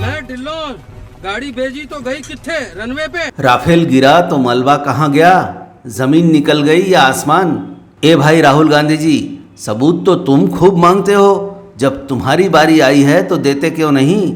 डिल्लोर, गाड़ी भेजी तो गई किथे? रनवे पे। राफेल गिरा तो मलबा कहाँ गया? जमीन निकल गई या आसमान? ए भाई राहुल गांधी जी, सबूत तो तुम खूब मांगते हो, जब तुम्हारी बारी आई है तो देते क्यों नहीं?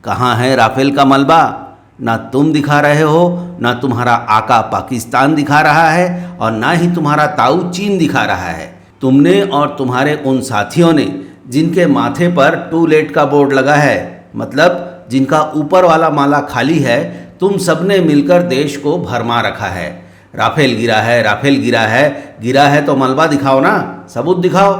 कहाँ है राफेल का मलबा? ना तुम दिखा रहे हो, ना तुम्हारा आका पाकिस्तान दिखा रहा है, और ना ही तुम्हारा ताऊ चीन दिखा रहा है। तुमने और तुम्हारे उन साथियों ने जिनके माथे पर टू लेट का बोर्ड लगा है, मतलब जिनका ऊपर वाला माला खाली है, तुम सबने मिलकर देश को भरमा रखा है। राफेल गिरा है, राफेल गिरा है तो मलबा दिखाओ ना, सबूत दिखाओ।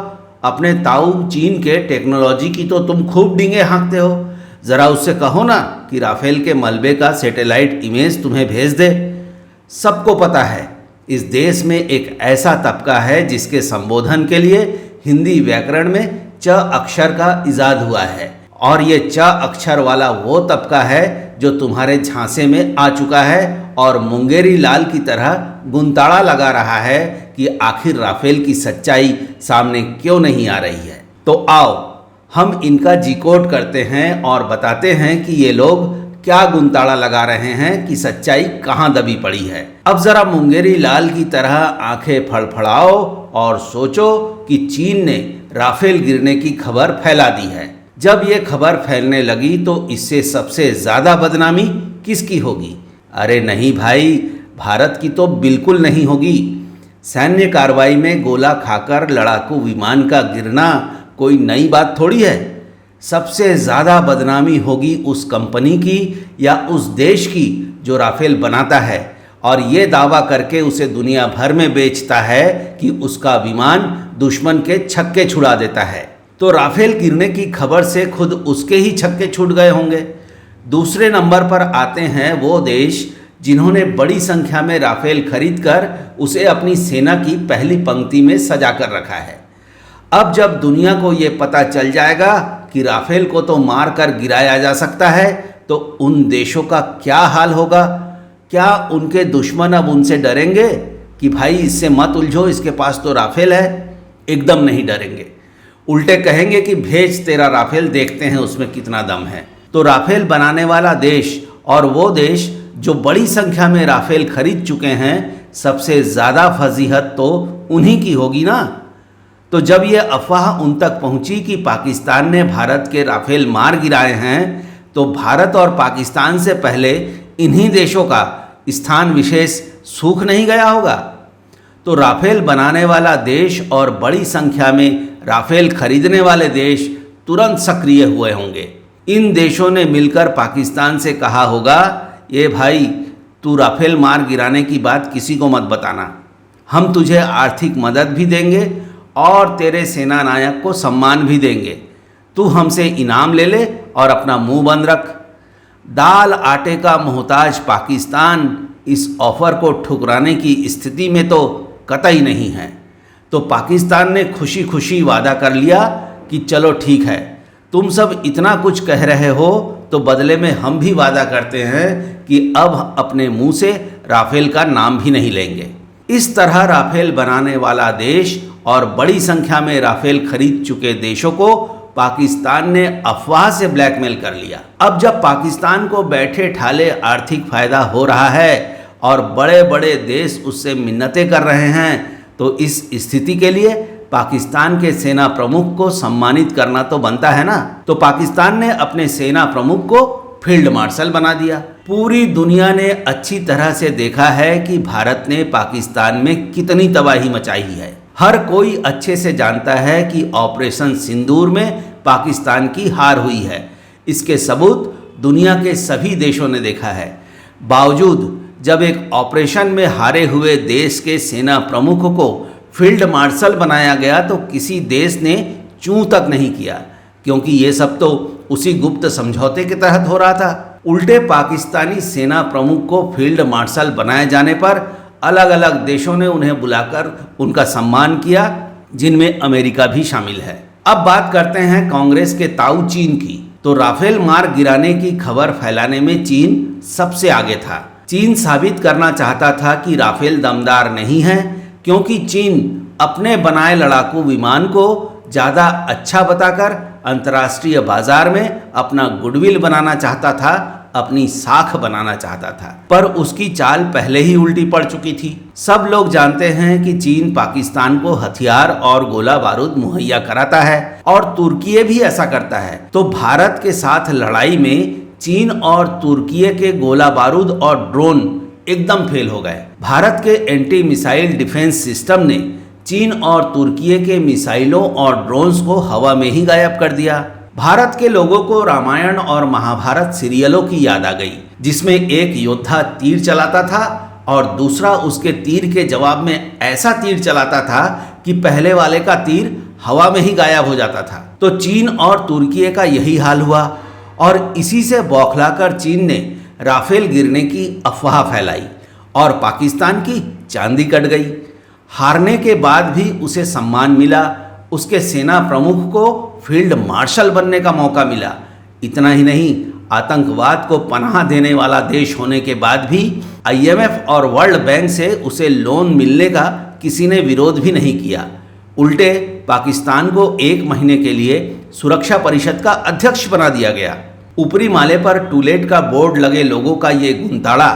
अपने ताऊ चीन के टेक्नोलॉजी की तो तुम खूब डींगे हाँकते हो, ज़रा उससे कहो ना कि राफेल के मलबे का सैटेलाइट इमेज तुम्हें भेज दे। सबको पता है इस देश में एक ऐसा तबका है जिसके संबोधन के लिए हिंदी व्याकरण में च अक्षर का इजाद हुआ है, और ये च अक्षर वाला वो तबका है जो तुम्हारे झांसे में आ चुका है और मुंगेरी लाल की तरह गुंताड़ा लगा रहा है कि आखिर राफेल की सच्चाई सामने क्यों नहीं आ रही है। तो आओ हम इनका जी-कोड करते हैं और बताते हैं कि ये लोग क्या गुंताड़ा लगा रहे हैं कि सच्चाई कहाँ दबी पड़ी है। अब जरा मुंगेरी लाल की तरह आंखें फड़फड़ाओ और सोचो कि चीन ने राफेल गिरने की खबर फैला दी है। जब ये खबर फैलने लगी तो इससे सबसे ज़्यादा बदनामी किसकी होगी? अरे नहीं भाई, भारत की तो बिल्कुल नहीं होगी। सैन्य कार्रवाई में गोला खाकर लड़ाकू विमान का गिरना कोई नई बात थोड़ी है। सबसे ज़्यादा बदनामी होगी उस कंपनी की या उस देश की जो राफेल बनाता है और ये दावा करके उसे दुनिया भर में बेचता है कि उसका विमान दुश्मन के छक्के छुड़ा देता है। तो राफेल गिरने की खबर से खुद उसके ही छक्के छूट गए होंगे। दूसरे नंबर पर आते हैं वो देश जिन्होंने बड़ी संख्या में राफेल खरीदकर उसे अपनी सेना की पहली पंक्ति में सजा कर रखा है। अब जब दुनिया को ये पता चल जाएगा कि राफेल को तो मार कर गिराया जा सकता है, तो उन देशों का क्या हाल होगा? क्या उनके दुश्मन अब उनसे डरेंगे कि भाई इससे मत उलझो, इसके पास तो राफेल है? एकदम नहीं डरेंगे। उल्टे कहेंगे कि भेज तेरा राफेल, देखते हैं उसमें कितना दम है। तो राफेल बनाने वाला देश और वो देश जो बड़ी संख्या में राफेल खरीद चुके हैं, सबसे ज़्यादा फजीहत तो उन्हीं की होगी ना। तो जब ये अफवाह उन तक पहुंची कि पाकिस्तान ने भारत के राफेल मार गिराए हैं, तो भारत और पाकिस्तान से पहले इन्हीं देशों का स्थान विशेष सूख नहीं गया होगा। तो राफेल बनाने वाला देश और बड़ी संख्या में राफेल खरीदने वाले देश तुरंत सक्रिय हुए होंगे। इन देशों ने मिलकर पाकिस्तान से कहा होगा, ये भाई तू राफेल मार गिराने की बात किसी को मत बताना, हम तुझे आर्थिक मदद भी देंगे और तेरे सेना नायक को सम्मान भी देंगे, तू हमसे इनाम ले ले और अपना मुंह बंद रख। दाल आटे का मोहताज पाकिस्तान इस ऑफर को ठुकराने की स्थिति में तो कतई नहीं है। तो पाकिस्तान ने खुशी खुशी वादा कर लिया कि चलो ठीक है, तुम सब इतना कुछ कह रहे हो तो बदले में हम भी वादा करते हैं कि अब अपने मुंह से राफेल का नाम भी नहीं लेंगे। इस तरह राफेल बनाने वाला देश और बड़ी संख्या में राफेल खरीद चुके देशों को पाकिस्तान ने अफवाह से ब्लैकमेल कर लिया। अब जब पाकिस्तान को बैठे ठाले आर्थिक फायदा हो रहा है और बड़े बड़े देश उससे मिन्नतें कर रहे हैं, तो इस स्थिति के लिए पाकिस्तान के सेना प्रमुख को सम्मानित करना तो बनता है ना। तो पाकिस्तान ने अपने सेना प्रमुख को फील्ड मार्शल बना दिया। पूरी दुनिया ने अच्छी तरह से देखा है कि भारत ने पाकिस्तान में कितनी तबाही मचाई है। हर कोई अच्छे से जानता है कि ऑपरेशन सिंदूर में पाकिस्तान की हार हुई है। इसके सबूत दुनिया के सभी देशों ने देखा है। बावजूद जब एक ऑपरेशन में हारे हुए देश के सेना प्रमुख को फील्ड मार्शल बनाया गया तो किसी देश ने चूं तक नहीं किया, क्योंकि ये सब तो उसी गुप्त समझौते के तहत हो रहा था। उल्टे पाकिस्तानी सेना प्रमुख को फील्ड मार्शल बनाए जाने पर अलग अलग देशों ने उन्हें बुलाकर उनका सम्मान किया, जिनमें अमेरिका भी शामिल है। अब बात करते हैं कांग्रेस के ताऊ चीन की। तो राफेल मार गिराने की खबर फैलाने में चीन सबसे आगे था। चीन साबित करना चाहता था कि राफेल दमदार नहीं है, क्योंकि चीन अपने बनाए लड़ाकू विमान को ज़्यादा अच्छा बताकर अंतर्राष्ट्रीय बाजार में अपना गुडविल बनाना चाहता था, अपनी साख बनाना चाहता था। पर उसकी चाल पहले ही उल्टी पड़ चुकी थी। सब लोग जानते हैं कि चीन पाकिस्तान को हथियार और गोला बारूद मुहैया कराता है और तुर्की भी ऐसा करता है। तो भारत के साथ लड़ाई में चीन और तुर्की के गोला बारूद और ड्रोन एकदम फेल हो गए। भारत के एंटी मिसाइल डिफेंस सिस्टम ने चीन और तुर्की के मिसाइलों और ड्रोन्स को हवा में ही गायब कर दिया। भारत के लोगों को रामायण और महाभारत सीरियलों की याद आ गई, जिसमें एक योद्धा तीर चलाता था और दूसरा उसके तीर के जवाब में ऐसा तीर चलाता था कि पहले वाले का तीर हवा में ही गायब हो जाता था। तो चीन और तुर्की का यही हाल हुआ और इसी से बौखलाकर चीन ने राफेल गिरने की अफवाह फैलाई और पाकिस्तान की चांदी कट गई। हारने के बाद भी उसे सम्मान मिला, उसके सेना प्रमुख को फील्ड मार्शल बनने का मौका मिला। इतना ही नहीं, आतंकवाद को पनाह देने वाला देश होने के बाद भी IMF और वर्ल्ड बैंक से उसे लोन मिलने का किसी ने विरोध भी नहीं किया। उल्टे पाकिस्तान को 1 महीने के लिए सुरक्षा परिषद का अध्यक्ष बना दिया गया। ऊपरी माले पर टूलेट का बोर्ड लगे लोगों का ये गुंताड़ा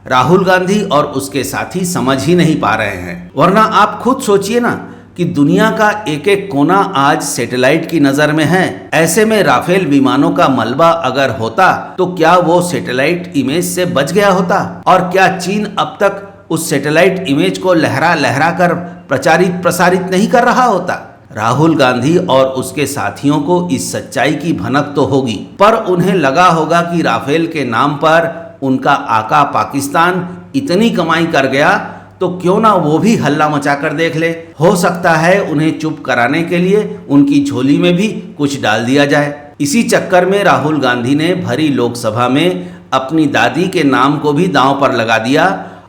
राहुल गांधी और उसके साथी समझ ही नहीं पा रहे हैं। वरना आप खुद सोचिए ना कि दुनिया का एक एक कोना आज सैटेलाइट की नजर में है। ऐसे में राफेल विमानों का मलबा अगर होता तो क्या वो सैटेलाइट इमेज से बच गया होता? और क्या चीन अब तक उस सैटेलाइट इमेज को लहरा लहरा कर प्रसारित नहीं कर रहा होता? राहुल गांधी और उसके साथियों को इस सच्चाई की भनक तो होगी, पर उन्हें लगा होगा कि राफेल के नाम पर उनका आका पाकिस्तान इतनी कमाई कर गया तो क्यों ना वो भी हल्ला मचा कर देख ले। हो सकता है उन्हें चुप कराने के लिए उनकी झोली में भी कुछ डाल दिया जाए। इसी चक्कर में राहुल गांधी ने भरी लोकसभा में अपनी दादी के नाम को भी दांव पर लगा दिया।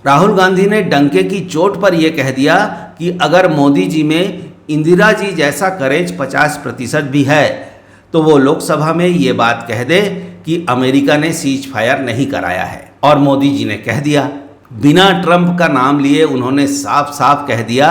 राहुल गांधी ने डंके की चोट पर यह कह दिया कि अगर मोदी जी में इंदिरा जी जैसा करेज 50% भी है तो वो लोकसभा में ये बात कह दे कि अमेरिका ने सीज फायर नहीं कराया है। और मोदी जी ने कह दिया। बिना ट्रंप का नाम लिए उन्होंने साफ साफ कह दिया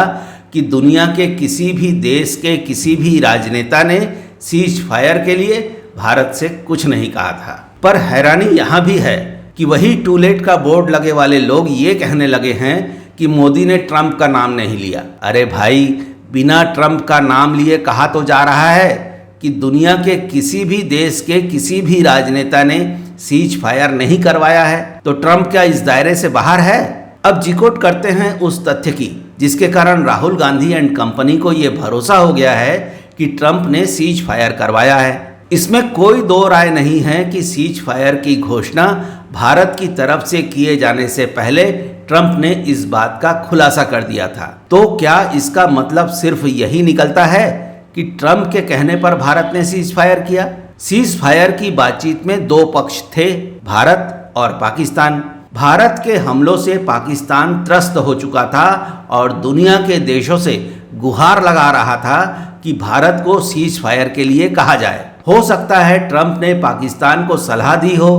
कि दुनिया के किसी भी देश के किसी भी राजनेता ने सीज फायर के लिए भारत से कुछ नहीं कहा था। पर हैरानी यहाँ भी है कि वही टूलेट का बोर्ड लगे वाले लोग ये कहने लगे हैं कि मोदी ने ट्रंप का नाम नहीं लिया। अरे भाई, बिना ट्रंप का नाम लिए कहा तो जा रहा है कि दुनिया के किसी भी देश के किसी भी राजनेता ने सीज फायर नहीं करवाया है, तो ट्रंप क्या इस दायरे से बाहर है? अब जिकोट करते हैं उस तथ्य की जिसके कारण राहुल गांधी एंड कंपनी को यह भरोसा हो गया है कि ट्रंप ने सीज फायर करवाया है। इसमें कोई दो राय नहीं है कि सीज फायर की घोषणा भारत की तरफ से किए जाने से पहले ट्रंप ने इस बात का खुलासा कर दिया था। तो क्या इसका मतलब सिर्फ यही निकलता है कि ट्रंप के कहने पर भारत ने सीज फायर किया? सीज फायर की बातचीत में 2 पक्ष थे, भारत और पाकिस्तान। भारत के हमलों से पाकिस्तान त्रस्त हो चुका था और दुनिया के देशों से गुहार लगा रहा था कि भारत को सीज फायर के लिए कहा जाए। हो सकता है ट्रंप ने पाकिस्तान को सलाह दी हो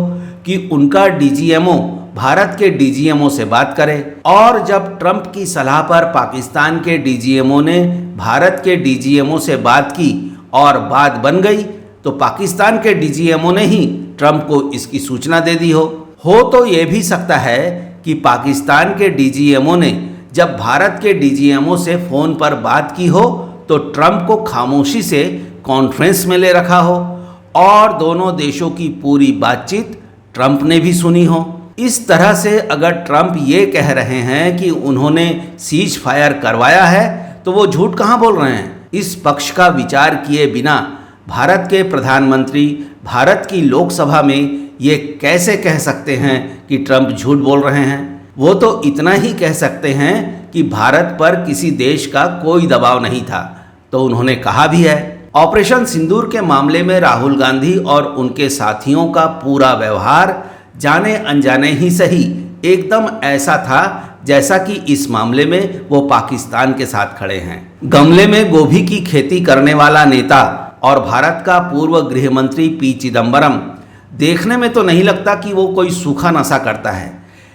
कि उनका DGMO भारत के DGMO से बात करे, और जब ट्रंप की सलाह पर पाकिस्तान के DGMO ने भारत के DGMO से बात की और बात बन गई तो पाकिस्तान के DGMO ने ही ट्रंप को इसकी सूचना दे दी हो तो ये भी सकता है कि पाकिस्तान के DGMO ने जब भारत के DGMO से फ़ोन पर बात की हो तो ट्रंप को खामोशी से कॉन्फ्रेंस में ले रखा हो और दोनों देशों की पूरी बातचीत ट्रंप ने भी सुनी हो। इस तरह से अगर ट्रंप ये कह रहे हैं कि उन्होंने सीज फायर करवाया है तो वो झूठ कहाँ बोल रहे हैं? इस पक्ष का विचार किए बिना भारत के प्रधानमंत्री भारत की लोकसभा में ये कैसे कह सकते हैं कि ट्रंप झूठ बोल रहे हैं? वो तो इतना ही कह सकते हैं कि भारत पर किसी देश का कोई दबाव नहीं था, तो उन्होंने कहा भी है। ऑपरेशन सिंदूर के मामले में राहुल गांधी और उनके साथियों का पूरा व्यवहार जाने अनजाने ही सही एकदम ऐसा था जैसा कि इस मामले में वो पाकिस्तान के साथ खड़े हैं। गमले में गोभी की खेती करने वाला नेता और भारत का पूर्व गृह मंत्री P चिदम्बरम देखने में तो नहीं लगता कि वो कोई सूखा नशा करता है,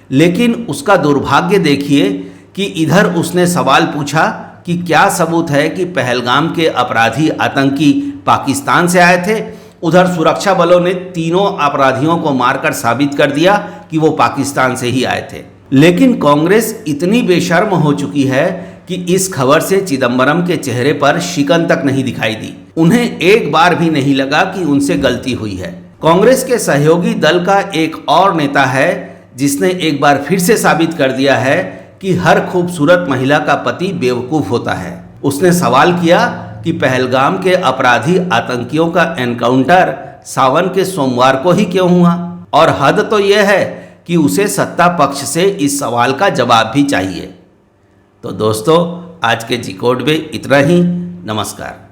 लेकिन उसका दुर्भाग्य देखिए कि इधर उसने सवाल पूछा कि क्या सबूत है कि पहलगाम के अपराधी आतंकी पाकिस्तान से आए थे। उधर सुरक्षा बलों ने तीनों अपराधियों को मारकर साबित कर दिया कि वो पाकिस्तान से ही आए थे। लेकिन कांग्रेस इतनी बेशर्म हो चुकी है कि इस खबर से चिदंबरम के चेहरे पर शिकन तक नहीं दिखाई दी। उन्हें एक बार भी नहीं लगा कि उनसे गलती हुई है। कांग्रेस के सहयोगी दल का एक और नेता है जिसने एक बार फिर से साबित कर दिया है कि हर खूबसूरत महिला का पति बेवकूफ होता है। उसने सवाल किया कि पहलगाम के अपराधी आतंकियों का एनकाउंटर सावन के सोमवार को ही क्यों हुआ। और हद तो यह है कि उसे सत्ता पक्ष से इस सवाल का जवाब भी चाहिए। तो दोस्तों, आज के जी कोड में इतना ही। नमस्कार।